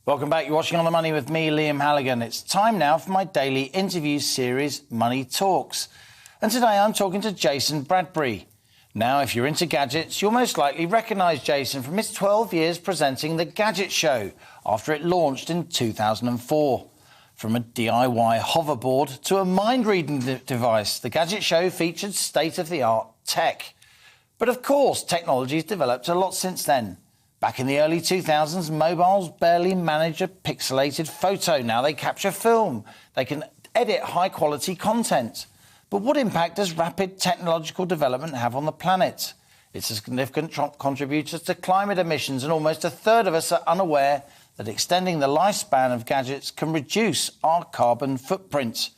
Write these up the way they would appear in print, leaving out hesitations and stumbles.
Welcome back. You're watching On the Money with me, Liam Halligan. It's time now for my daily interview series, Money Talks. And today I'm talking to Jason Bradbury. Now, if you're into gadgets, you'll most likely recognise Jason from his 12 years presenting the Gadget Show after it launched in 2004. From a DIY hoverboard to a mind-reading device, the Gadget Show featured state-of-the-art tech. But of course, technology's developed a lot since then. Back in the early 2000s, mobiles barely manage a pixelated photo. Now they capture film. They can edit high-quality content. But what impact does rapid technological development have on the planet? It's a significant contributor to climate emissions, and almost a third of us are unaware that extending the lifespan of gadgets can reduce our carbon footprint.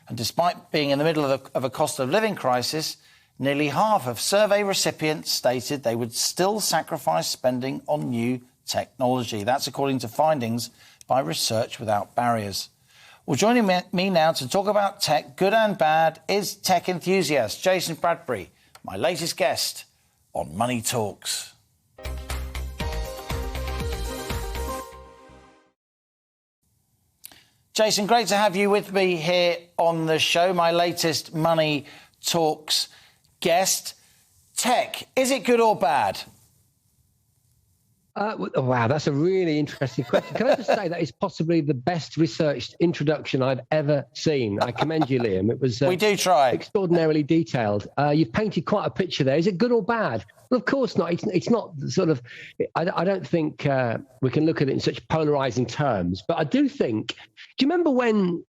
And despite being in the middle of a cost of living crisis, nearly half of survey recipients stated they would still sacrifice spending on new technology. That's according to findings by Research Without Barriers. Well, joining me now to talk about tech, good and bad, is tech enthusiast Jason Bradbury, my latest guest on Money Talks. Jason, great to have you with me here on the show, my latest Money Talks guest. Tech, is it good or bad? Wow, that's a really interesting question. Can I just say that is possibly the best researched introduction I've ever seen. I commend you, Liam. It was we do try. Extraordinarily detailed. You've painted quite a picture there. Is it good or bad? Well, of course not. It's not sort of. I don't think we can look at it in such polarizing terms. But I do think. Do you remember when?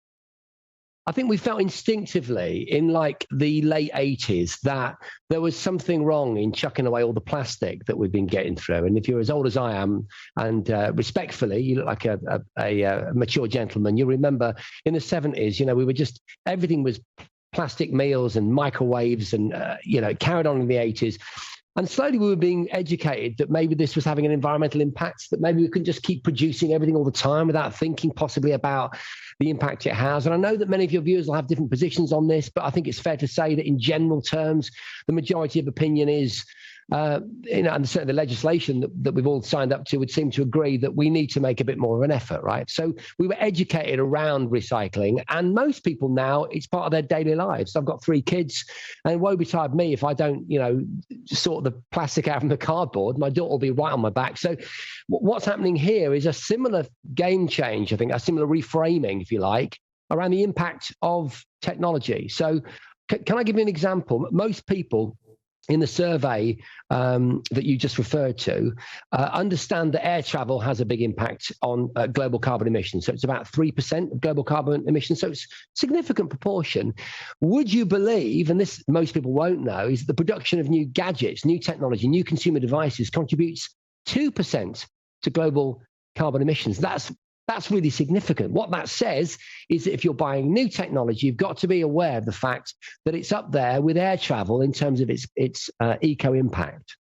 I think we felt instinctively in like the late 80s that there was something wrong in chucking away all the plastic that we've been getting through. And if you're as old as I am, and respectfully, you look like a mature gentleman, you'll remember in the 70s, we were just, everything was plastic meals and microwaves and, carried on in the 80s. And slowly we were being educated that maybe this was having an environmental impact, that maybe we couldn't just keep producing everything all the time without thinking possibly about the impact it has. And I know that many of your viewers will have different positions on this, but I think it's fair to say that in general terms, the majority of opinion is, and certainly the legislation that we've all signed up to would seem to agree that we need to make a bit more of an effort, right? So we were educated around recycling, and most people now, it's part of their daily lives. I've got 3 kids, and woe betide me if I don't, sort the plastic out from the cardboard. My daughter will be right on my back. So what's happening here is a similar game change, I think, a similar reframing, if you like, around the impact of technology. So can I give you an example? Most people in the survey that you just referred to, understand that air travel has a big impact on global carbon emissions. So it's about 3% of global carbon emissions. So it's a significant proportion. Would you believe, and this most people won't know, is that the production of new gadgets, new technology, new consumer devices contributes 2% to global carbon emissions. That's really significant. What that says is that if you're buying new technology, you've got to be aware of the fact that it's up there with air travel in terms of its eco impact.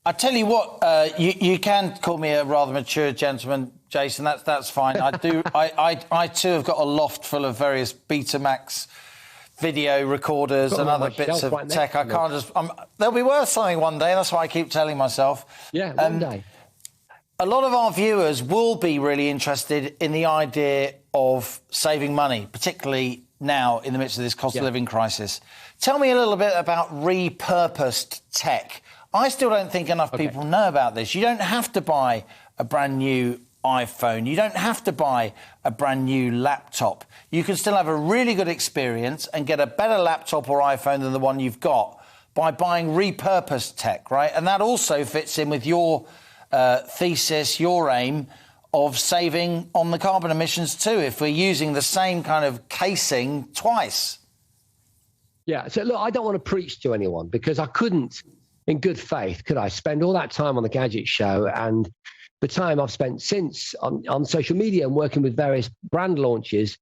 I tell you what, you can call me a rather mature gentleman, Jason. That's fine. I do. I too have got a loft full of various Betamax video recorders and other bits of tech. I can't just. They'll be worth something one day. That's why I keep telling myself. Yeah, one day. A lot of our viewers will be really interested in the idea of saving money, particularly now in the midst of this cost of living crisis. Tell me a little bit about repurposed tech. I still don't think enough people know about this. You don't have to buy a brand new iPhone. You don't have to buy a brand new laptop. You can still have a really good experience and get a better laptop or iPhone than the one you've got by buying repurposed tech, right? And that also fits in with your thesis, your aim of saving on the carbon emissions too, if we're using the same kind of casing twice. Yeah, so look, I don't want to preach to anyone because I couldn't, in good faith, could I spend all that time on the Gadget Show and the time I've spent since on social media and working with various brand launches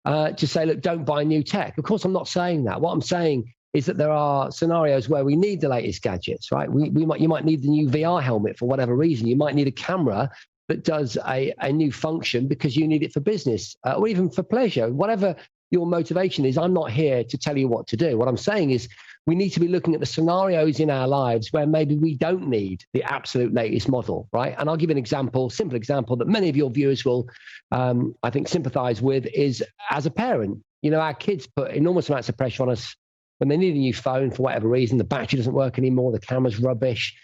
to say, look, don't buy new tech. Of course, I'm not saying that. What I'm saying is that there are scenarios where we need the latest gadgets, right? You might need the new VR helmet for whatever reason. You might need a camera that does a new function because you need it for business or even for pleasure. Whatever your motivation is. I'm not here to tell you what to do. What I'm saying is we need to be looking at the scenarios in our lives where maybe we don't need the absolute latest model, right? And I'll give you an example, simple example that many of your viewers will, I think, sympathize with is as a parent. You know, our kids put enormous amounts of pressure on us when they need a new phone for whatever reason. The battery doesn't work anymore, the camera's rubbish.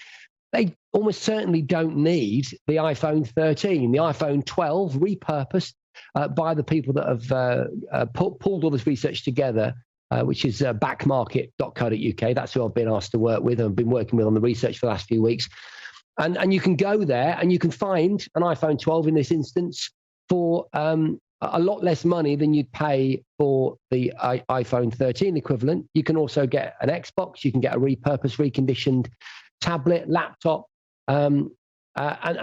They almost certainly don't need the iPhone 13, the iPhone 12, repurposed by the people that have pulled all this research together, which is backmarket.co.uk. That's who I've been asked to work with and I've been working with on the research for the last few weeks. And you can go there and you can find an iPhone 12 in this instance for a lot less money than you'd pay for the iPhone 13 equivalent. You can also get an Xbox. You can get a repurposed, reconditioned tablet, laptop. And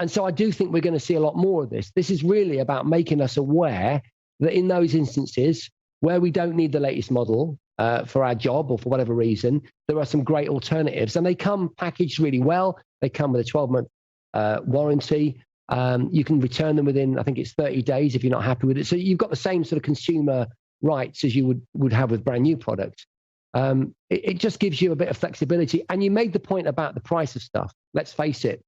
so I do think we're going to see a lot more of this. This is really about making us aware that in those instances where we don't need the latest model for our job or for whatever reason, there are some great alternatives. And they come packaged really well. They come with a 12-month warranty. You can return them within, I think it's 30 days if you're not happy with it. So you've got the same sort of consumer rights as you would have with brand new products. It just gives you a bit of flexibility. And you made the point about the price of stuff. Let's face it,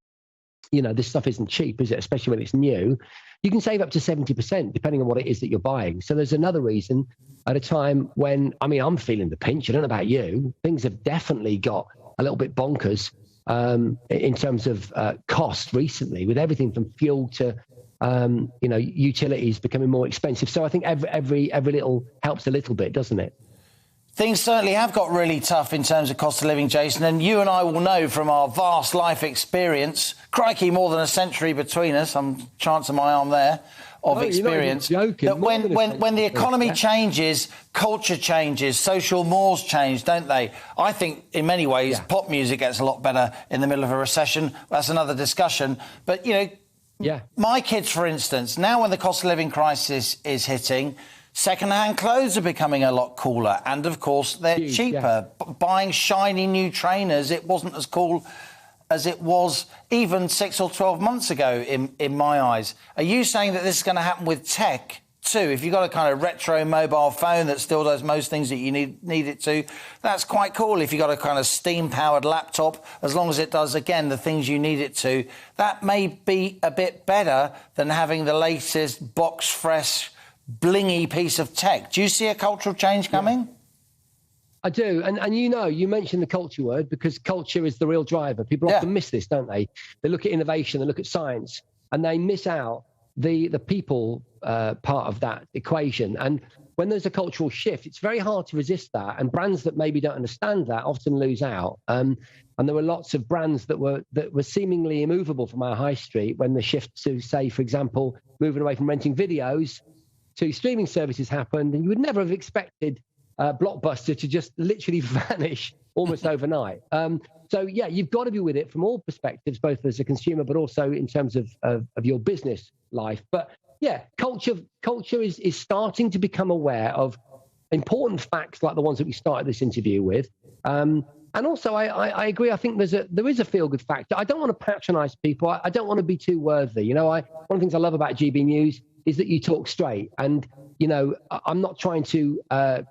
you know, this stuff isn't cheap, is it? Especially when it's new. You can save up to 70% depending on what it is that you're buying. So there's another reason at a time when, I mean, I'm feeling the pinch. I don't know about you. Things have definitely got a little bit bonkers in terms of cost recently, with everything from fuel to utilities becoming more expensive. So I think every little helps a little bit, doesn't it? Things certainly have got really tough in terms of cost of living, Jason, and you and I will know from our vast life experience, crikey, more than a century between us, I'm chancing my arm there, of experience, that when the economy changes, culture changes, social mores change, don't they? I think in many ways pop music gets a lot better in the middle of a recession. That's another discussion. But, you know, my kids, for instance, now when the cost of living crisis is hitting, second-hand clothes are becoming a lot cooler. And, of course, they're cheaper. Buying shiny new trainers, it wasn't as cool as it was even 6 or 12 months ago, in my eyes. Are you saying that this is going to happen with tech, too? If you've got a kind of retro mobile phone that still does most things that you need it to, that's quite cool. If you've got a kind of steam-powered laptop, as long as it does, again, the things you need it to, that may be a bit better than having the latest box-fresh, blingy piece of tech. Do you see a cultural change coming? I do. And you mentioned the culture word because culture is the real driver. People often miss this, don't they? They look at innovation, they look at science, and they miss out the people part of that equation. And when there's a cultural shift, it's very hard to resist that. And brands that maybe don't understand that often lose out. And there were lots of brands that were seemingly immovable from our high street when the shift to, say, for example, moving away from renting videos to streaming services happened, and you would never have expected Blockbuster to just literally vanish almost overnight. So, you've got to be with it from all perspectives, both as a consumer, but also in terms of your business life. But, culture is starting to become aware of important facts like the ones that we started this interview with. And also, I agree. I think there is a feel-good factor. I don't want to patronize people. I don't want to be too worthy. You know, one of the things I love about GB News is that you talk straight. And, you know, I'm not trying to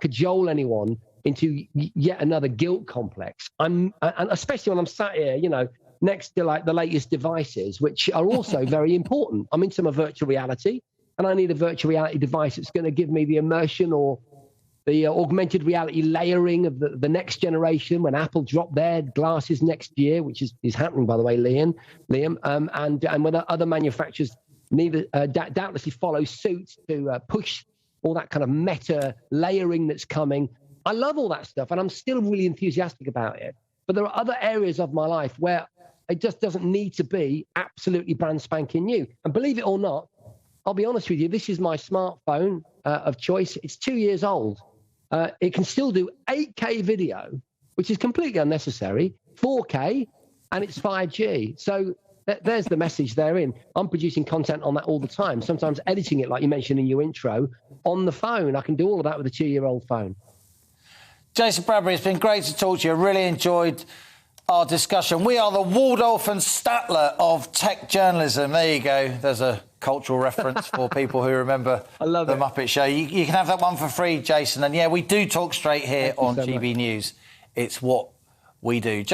cajole anyone into yet another guilt complex. And especially when I'm sat here, you know, next to like the latest devices, which are also very important. I'm into my virtual reality, and I need a virtual reality device that's going to give me the immersion or the augmented reality layering of the next generation when Apple drop their glasses next year, which is happening, by the way, Liam, and when other manufacturers doubtlessly follow suit to push all that kind of meta layering that's coming. I love all that stuff, and I'm still really enthusiastic about it. But there are other areas of my life where it just doesn't need to be absolutely brand spanking new. And believe it or not, I'll be honest with you, this is my smartphone of choice. It's 2 years old. It can still do 8K video, which is completely unnecessary, 4K, and it's 5G. So there's the message therein. I'm producing content on that all the time, sometimes editing it, like you mentioned in your intro, on the phone. I can do all of that with a 2-year-old phone. Jason Bradbury, it's been great to talk to you. I really enjoyed our discussion. We are the Waldorf and Statler of tech journalism. There you go. There's a cultural reference for people who remember I love the it. Muppet Show. You can have that one for free, Jason. And yeah, we do talk straight here on so GB News. It's what we do.